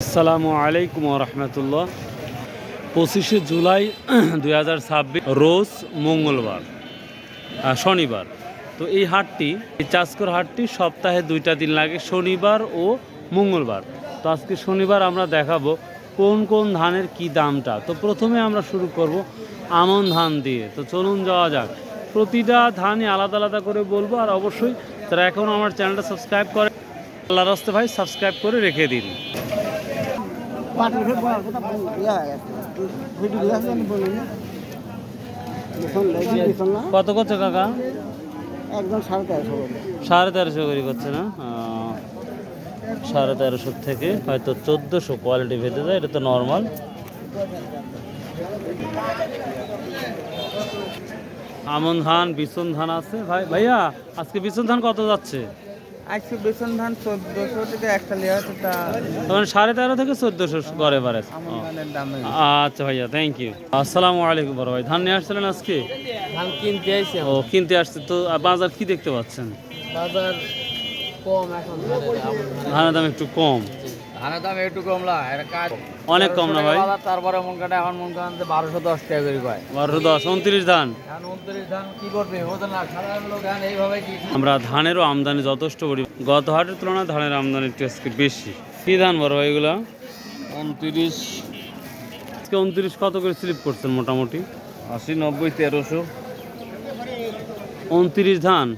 আসসালামু আলাইকুম রহমতুল্লাহ। 25শে জুলাই 2026 রোজ মঙ্গলবার শনিবার। তো এই হাটটি, এই চাষকর হাটটি সপ্তাহে 2টা দিন লাগে, শনিবার ও মঙ্গলবার। তো আজকে শনিবার আমরা দেখাবো কোন কোন ধানের কি দামটা। তো প্রথমে আমরা শুরু করব আমন ধান দিয়ে। তো চলুন যাওয়া যাক। প্রতিটা ধানই আলাদা আলাদা করে বলবো, আর অবশ্যই তারা এখন আমার চ্যানেলটা সাবস্ক্রাইব করে আল্লাহর রাস্তে ভাই সাবস্ক্রাইব করে রেখে দিন। কত করছে কাকা? একদম 1350 1350 করে করছে না? 1350 থেকে হয়তো 1400 কোয়ালিটি ভেদে যায়, এটা তো নর্মাল। আমন ধান, বিছন ধান আছে ভাইয়া আজকে বিছন ধান কত যাচ্ছে? আজকে বেসন ধান 1400 থেকে একটা লিয়া আছে, তা তখন 1350 থেকে 1400 করে পারে। ধানের দাম আচ্ছা ভাইয়া, থ্যাংক ইউ। আসসালামু আলাইকুম বড় ভাই। ধান নিয়ে আসছিলেন আজকে? ধান কিনতে আইছে। ও কিনতে আসছে। তো বাজার কি দেখতে পাচ্ছেন? বাজার কম এখন, ধানের দাম একটু কম। ধানের দাম একটু কমলা, এটা কাজ অনেক কম না ভাই? তারপরে মন কাটা এখন মন কাটতে 1210 টাকা করে কয়। 1210 29 ধান। ধান 29 ধান কি করবে ওদের না, সাধারণ লোক ধান এইভাবে কি। আমরা ধানেরও আমদানি যথেষ্ট করি, গত হাটের তুলনায় ধানের আমদানি একটু আজকে বেশি। কি ধান বড় ভাই এগুলো? 29 আজকে 29 কত করে স্লিপ করছেন মোটামুটি? 80 90 1300। 29 ধান।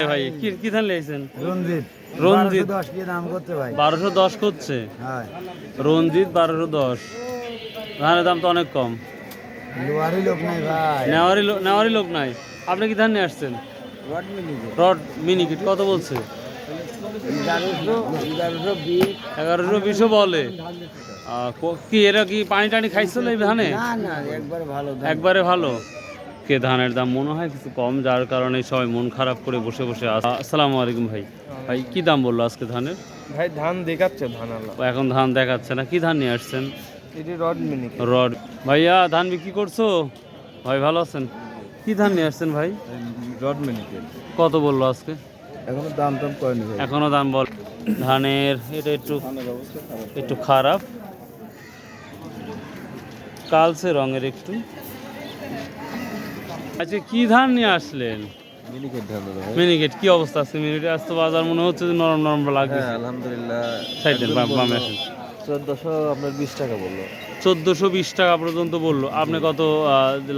ভাই কি ধান লেগেছেন? রঞ্জিত রঞ্জিত 10 কি দাম করতে ভাই? 1210 করছে। হ্যাঁ, রঞ্জিত 1210। ধানের দাম তো অনেক কম। লোয়ারি লোক নাই ভাই। নেওয়ারই লোক নাই। আপনি কি ধান নিয়ে আসছেন? রড মিনিটে রড মিনিকিট কত বলছে? 1120 বলে। কি এরা কি পানি টানি খাইছিল এই ধানে? না না, একবারে ভালো ধান। একবারে ভালো। কে ধানের দাম মনে হয় কিছু কম, যার কারণে সবাই মন খারাপ করে বসে বসে আছে। আসসালামু আলাইকুম ভাই। ভাই কি দাম বললো আজকে ধানের? ভাই ধান দেখাচ্ছে, ধান আল্লাহ। এখন ধান দেখাচ্ছে না। কি ধান নিয়ে আসছেন? এটি রড মিনিট। রড। ভাইয়া ধান বিক্রি করছো? ভাই ভালো আছেন? কি ধান নিয়ে আসছেন ভাই? রড মিনিট কত বললো আজকে? এখনো দাম টাম করেনি ভাই। এখনো দাম বল। ধানের এটা একটু খারাপ, কালচে রঙের একটু। আচ্ছা কি ধান নিয়ে আসলেন? মিনিকেট ধান ভাই। মিনিকেট কি অবস্থা আছে? মিনিটে আসতে বাজার মনে হচ্ছে যে নরম নরম লাগে। হ্যাঁ আলহামদুলিল্লাহ। সাইডের বামে আসেন। 1400 আপনার 20 টাকা বললো। 1420 টাকা পর্যন্ত বললো। আপনি কত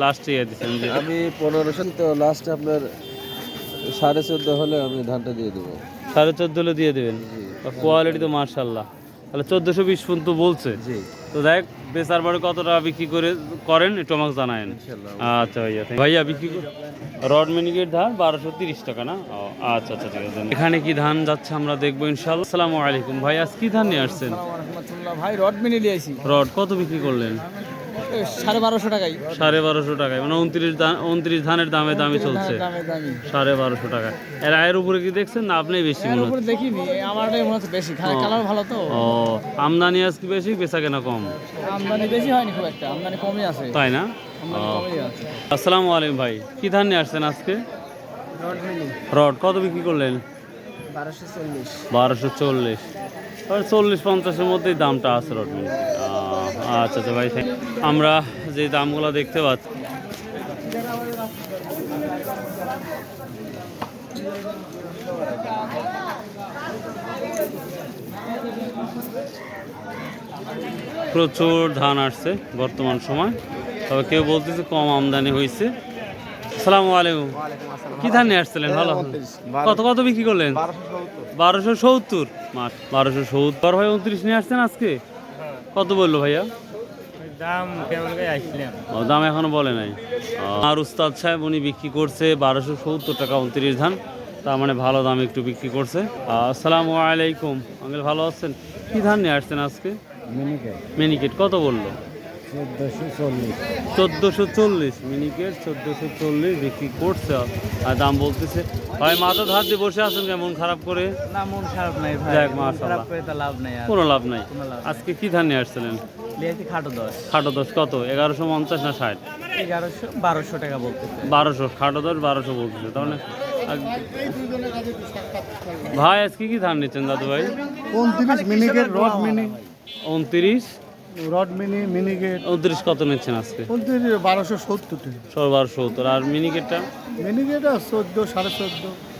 লাস্টে দিচ্ছেন? যে আমি 1500, তো লাস্টে আপনার 14.5 হলে আমি ধানটা দিয়ে দেবো। 14.5 হলে দিয়ে দেবেন। জি। কোয়ালিটি তো মার্শাল্লাহ। তাহলে 1420 পর্যন্ত বলছে। জি তো দেখ বেচার পরে কত টাকা বিক্রি করেন একটু আমাকে জানায়েন। ইনশাআল্লাহ। আচ্ছা ভাইয়া, ভাইয়া বিক্রি রড মিনিকেট ধান 1230 টাকা না? ও আচ্ছা আচ্ছা, ঠিক আছে। এখানে কি ধান যাচ্ছে আমরা দেখবো ইনশাআল্লাহ। আসসালামু আলাইকুম ভাই, আজ কি ধান নিয়ে আসছেন? ভাই রড মিনি নিয়েছি। রড কত বিক্রি করলেন? 1250 টাকায়। 1250 টাকায়, মানে 29 ধানের দামে দামি চলছে। 1250 টাকা। এর আয়ের উপরে কি দেখছেন না আপনি বেশি মনে হচ্ছে? দেখিনি, আমারটাই মনে হচ্ছে বেশি, কালার ভালো তো। ও আমদানি আজকে বেশি, বেচা কেনা কম, আমদানি বেশি হয়নি খুব একটা, আমদানি কমই আছে। তাই না? আমদানি কমই আছে। আসসালামু আলাইকুম ভাই, কি ধান নিয়ে আসছেন আজকে? রড মিনি রড কত বিক্রি করলেন? 1240। 1240। 40-50-এর মধ্যেই দামটা আছে রড মিনি। আচ্ছা আচ্ছা ভাই, আমরা যে দামগুলো দেখতে পাচ্ছি প্রচুর ধান আসছে বর্তমান সময়, তবে কেউ বলতেছে কম আমদানি হয়েছে। আসসালামু আলাইকুম। কি ধান নিয়ে আসছিলেন? ভালো কত কত বিক্রি করলেন? 1270। 1270 ভাই 29 নিয়ে আসছেন আজকে? কত বললো ভাইয়া? দাম কেমন করে আসছিলাম? ও দাম এখনো বলে নাই। আর উস্তাদ সাহেব উনি বিক্রি করছে 1270 টাকা 29 ধান, তার মানে ভালো দাম একটু বিক্রি করছে। আসসালামু আলাইকুম আঙ্কেল, ভালো আছেন? কি ধান নিয়ে আসছেন আজকে? মিনিকেট কত বললো? 1440। মিনিকেট 1440 বিক্রি করছে, আর দাম বলতেছে। ভাই মাথা ধার দিয়ে বসে আছেন কেমন খারাপ করে? না মন খারাপ নাই ভাই, যাক মন মাশাআল্লাহ, খারাপ করে তো লাভ নাই আর। কোনো লাভ নাই। কোনো লাভ আজকে কি ধান নিয়ে আসছিলেন? লিয়েছি খাটো 10। খাটো 10 কত? 1150 না 60? 1100 1200 টাকা বলতেছে। 1200। খাটো 10 1200 বলতেছে, তার মানে ভাই আজকে কি ধান নিচ্ছেন দাদু ভাই? 29 Miniket rod mini 29 rod mini Miniket 29 কত নিচ্ছেন আজকে? 1270 টাকা। 1270। আর মিনিকেটটা? মিনিকেট 14 14.5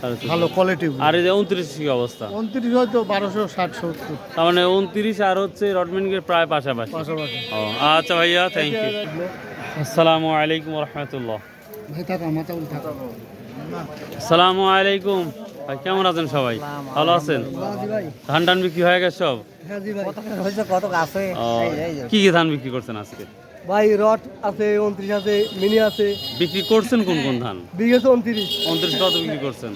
14.5 ভালো কোয়ালিটি। আর এই যে 29 কি অবস্থা? 29 হয়তো 1260-70 তার মানে 29 আর হচ্ছে রড মিনিকেট প্রায় পাশাপাশি। পাশাপাশি। ও আচ্ছা ভাইয়া, থ্যাংক ইউ। আসসালামু আলাইকুম রাহমাতুল্লাহ। ভাই থাকা মাথা উল থাকা। আসসালামু আলাইকুম ভাই, কেমন আছেন সবাই? ভালো আছেন? ধান টান বিক্রি হয়ে গেছে সব? হ্যাঁ জি ভাই। কত আছে ও, কি কি ধান বিক্রি করছেন আজকে? ভাই রড আছে 29 আছে মিনি আছে বিক্রি করছেন কোন কোন ধান? বিঘেছে 29 29 কত বিক্রি করছেন?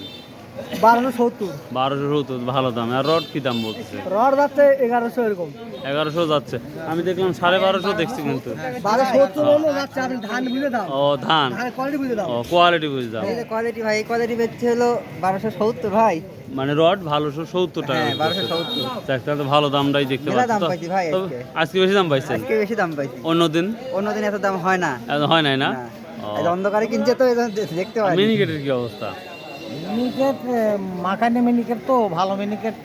1270 1270, ভালো দাম। আর রড কি দাম বলতেছে? রড যাচ্ছে 1100 এরকম 1100 যাচ্ছে। আমি দেখলাম 1250 দেখছি কিন্তু। 1270 হলো যাচ্ছে। আপনি ধান বুঝে দাও, ও ধান, ধান কোয়ালিটি বুঝে দাও। ও কোয়ালিটি বুঝলাম। এই যে কোয়ালিটি ভাই, এই কোয়ালিটি বেচছে হলো 1270 ভাই। মানে রড 1270 টাকা। হ্যাঁ 1270। দেখ, তাহলে তো ভালো দামটাই দেখতে মেলা দাম পাচ্ছি। পাইছি ভাই আজকে। আজকে বেশি দাম পাইছেন? আজকে বেশি দাম পাইছি। অন্যদিন অন্যদিন এত দাম হয় না। এত হয় নাই না? না। এই অন্ধকারে কিনছে তো এই জন্য দেখতে পাই। মিনিকেটের কি অবস্থা? মিনিকেট মাখানি মিনিকেট তো ভালো মিনিকেট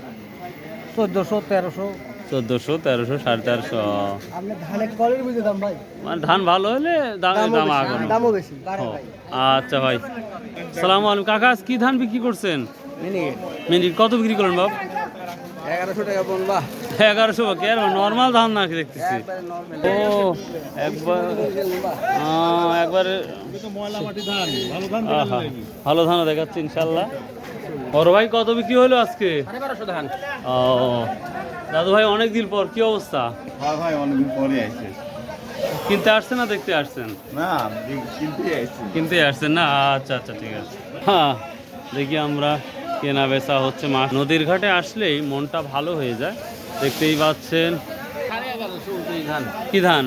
1400 1300। 1400, 1300, 1350। আপনি ধানের কোয়ালিটি বুঝে দাম ভাই। মানে ধান ভালো হলে দাম আগানো। দামও বেশি। ও, আচ্ছা ভাই। সালাম আলাইকুম কাকা, আজ কি ধান বিক্রি করছেন? মিনিকেট মিনিট কত বিক্রি করলেন বাব? 1100 টাকা বলবা। 1100 কি আর নর্মাল ধান নাকি দেখতেছি? ও একবার একবারে ময়লা মাটি ধান ভালো ধান আহা, ভালো ধানও দেখাচ্ছে ইনশাল্লাহ। বড় ভাই কত বিক্রি হলো আজকে? 1250 ধান। ও দাদু ভাই, অনেক দিন পর, কি অবস্থা? হ্যাঁ ভাই, অনেকদিন পরে আসছে। কিনতে আসছেন না দেখতে আসছেন? না, কিনতে আসছি। কিনতে আসছেন না? আচ্ছা আচ্ছা, ঠিক আছে। হ্যাঁ, দেখি আমরা কেনা বেচা হচ্ছে। মাছ নদীর ঘাটে আসলেই মনটা ভালো হয়ে যায়। দেখতেই পাচ্ছেন। কি ধান?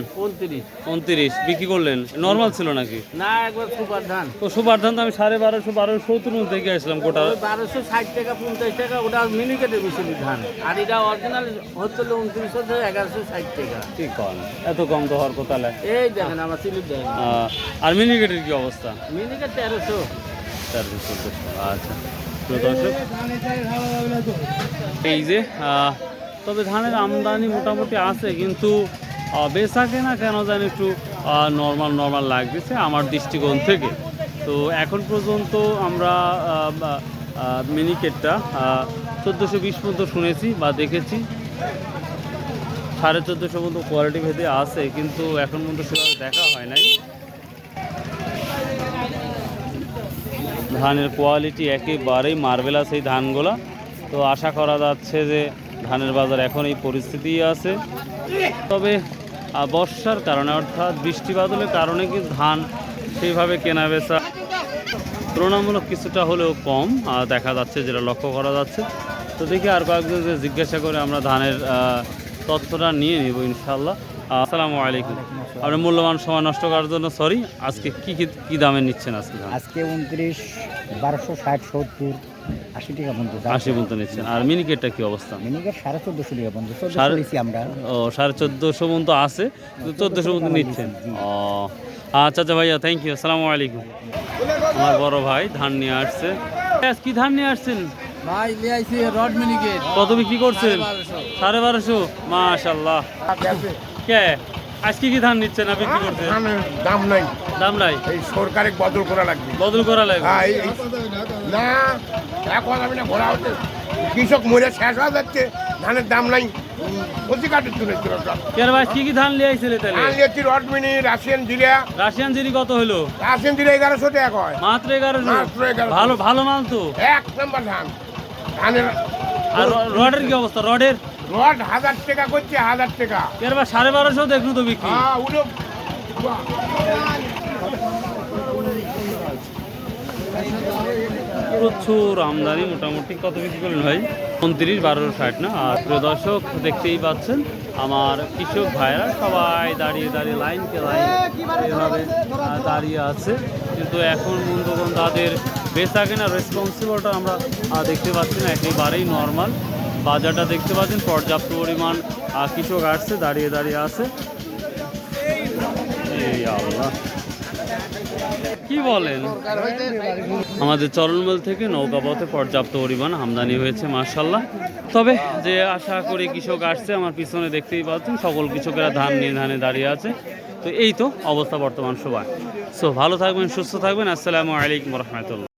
29 বিক্রি করলেন? নর্মাল ছিল নাকি? না, একবার সুপার ধান। তো সুপার ধান তো আমি 1250, 1270 মধ্যে দেখে আসলাম গোটা। 1260 টাকা 50 টাকা ওটা মিনিকেটের বেশি ধান। আর এটা অরিজিনাল হচ্ছে 2900 1160 টাকা। কি কম, এত কম তো হওয়ার কথা নয়। এই দেখেন আমার সিলিপ দেখেন। আর মিনিকেটের কি অবস্থা? মিনিকেট 1300। 1300। আচ্ছা, প্রিয় দর্শক, এই যে তবে ধানের আমদানি মোটামুটি আছে, কিন্তু বেচা কেনা কেন জানি একটু নর্মাল লাগতেছে আমার দৃষ্টিকোণ থেকে। তো এখন পর্যন্ত আমরা মিনিকেটটা 1420 পর্যন্ত শুনেছি বা দেখেছি। 1450 পর্যন্ত কোয়ালিটি ভেদে আছে, কিন্তু এখন পর্যন্ত সেভাবে দেখা হয় নাই। ধানের কোয়ালিটি একেবারেই মার্বেলাস এই ধানগুলা। তো আশা করা যাচ্ছে যে ধানের বাজার এখন এই পরিস্থিতি আছে। তবে বর্ষার কারণে, অর্থাৎ বৃষ্টি বাদলের কারণে কিন্তু ধান সেইভাবে কেনা বেচা তুলনামূলক কিছুটা হলেও কম দেখা যাচ্ছে, যেটা লক্ষ্য করা যাচ্ছে। তো দেখি আর কয়েকজনকে জিজ্ঞাসা করে আমরা ধানের তথ্যটা নিয়ে নিব ইনশাল্লাহ। আসসালামু আলাইকুম। আপনার মূল্যবান সময় নষ্ট করার জন্য সরি। আজকে কি দামে নিচ্ছেন আজকে ধান? আজকে 29 1260 70 80 টাকা পর্যন্ত 80 পর্যন্ত নিচ্ছেন। আর মিনিকেটটা কি অবস্থা? মিনিকেট 1450 টাকা পর্যন্ত 1400 সাড়ে- দিছি আমরা। ও 1450 পর্যন্ত আছে, 1400 পর্যন্ত নিচ্ছেন। ও আচ্ছা আচ্ছা ভাইয়া, থ্যাংক ইউ। আসসালামু আলাইকুম। আমার বড় ভাই ধান নিয়ে আসছে। আজ কি ধান নিয়ে আসছেন? ভাই নিয়ে আইছি রড মিনিকেট। কত বিক্রি করছেন? 1250। মাশাআল্লাহ। কে আজকে কি ধান নিচ্ছেন না বিক্রি করছেন? দাম নাই, দাম নাই, এই সরকারে বদল করা লাগবে। বদল করা লাগবে। হ্যাঁ, না এখন আমি না ঘোরা হচ্ছে, কৃষক মরে শেষ হয়ে যাচ্ছে, ধানের দাম নাই। প্রতি কাঠের তুলে কে ভাই, কি ধান নিয়ে আইছিলে তাহলে? ধান লিয়েছি রডমিনি, রাশিয়ান জিরা। রাশিয়ান জিরি কত হলো? রাশিয়ান জিরা 1100 টাকা কয়। মাত্র 1100। মাত্র 1100। ভালো ভালো মাল তো। এক নম্বর ধান। ধানের আর রডের কি অবস্থা? রডের রড 1000 টাকা করছে, 1000 টাকা। কে ভাই 1250 দেখুন তো বিক্রি। হ্যাঁ, উঠো। প্রচুর আমদানি। মোটামুটি কত বিক্রি করলেন ভাই? 29 1260 না? আর প্রিয় দর্শক, দেখতেই পাচ্ছেন আমার কৃষক ভাইরা সবাই দাঁড়িয়ে লাইনকে লাইন এভাবে দাঁড়িয়ে আছে। কিন্তু এখন বন্ধুগণ তাদের বেচা কেনা রেসপন্সিবলটা আমরা দেখতে পাচ্ছি না, একেবারেই নর্মাল। বাজারটা দেখতে পাচ্ছেন, পর্যাপ্ত পরিমাণ কৃষক আসছে, দাঁড়িয়ে আছে। এই আল্লাহ, কি বলেন? আমাদের চরণমল থেকে নৌকাপথে পর্যাপ্ত পরিমাণ আমদানি হয়েছে মাশাআল্লাহ। তবে যে আশা করি কৃষক আসছে, আমার পিছনে দেখতেই পাচ্ছেন সকল কৃষকেরা ধান নিয়ে ধানে দাঁড়িয়ে আছে। তো এই তো অবস্থা বর্তমান সময়। সো ভালো থাকবেন, সুস্থ থাকবেন। আসসালামু আলাইকুম রহমতুল্লাহ।